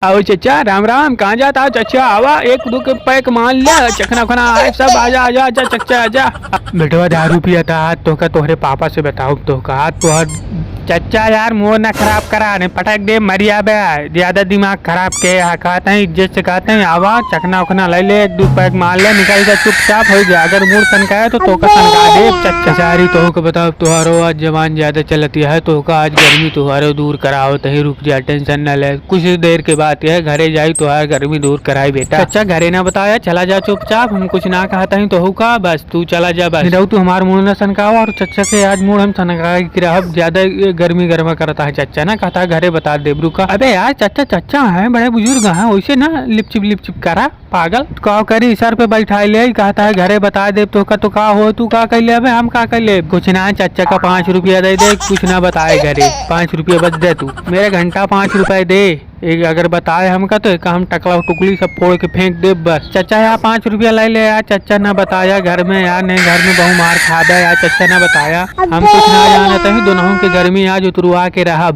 आओ चचा, राम राम। कहाँ जाता हो चचा? आवा एक दो के पैक मान लिया, चखना खना आए सब। आजा आजा आजा चचा आजा। बेटवा दारू पिया था तो का तोहरे पापा से बताओ तो का तोहर चचा यार मुंह ना खराब करा ने पटक दे मरिया बे। ज्यादा दिमाग खराब के कहते हैं इज्जत से कहते हैं। आवा चखना उखना ले ले, एक दो पैक मान ले, निकल जा चुपचाप हो जा। अगर मूड सनका है तो का सनका दे चचा। सारी तो का बताओ तुहारो आज जवान ज्यादा चलती है तो का आज गर्मी तुहारो दूर कराओ। तही रुक जा, टेंशन न ले, कुछ देर के बात है। घरे जाई तो गर्मी दूर कराई बेटा। चचा घरे ना बताया, चला जा चुपचाप, हम कुछ ना कहता ही तो का बस तू चला जा बस। तू हमार मूड न सनकाओ और चचा के आज मूड हम सनका ज्यादा गर्मी गर्मा करता है चचा ना, कहता है घरे बता देबरू का। अबे यार चचा चचा है, बड़े बुजुर्ग हैं, वैसे ना लिपचिप करा पागल। का करी सर पे बैठा ले, कहता है घरे बता दे तो का हो तू का कर ले। अबे हम का कर ले, कुछ ना चचा का 5 रुपया दे दे, कुछ ना बताए घरे 5 रुपया बच दे तू। मेरे घंटा 5 रुपए दे, एक अगर बताए हमका तो एक हम टकला टुकली सब फोड़ के फेंक दे बस। चचा यार 5 रुपया ले ले यार, चचा ना बताया घर में यार, नहीं घर में बहु मार खा दे यार, चचा ना बताया। हम कुछ ना जानते हैं, दोनों के गर्मी आज उतरवा के रहा।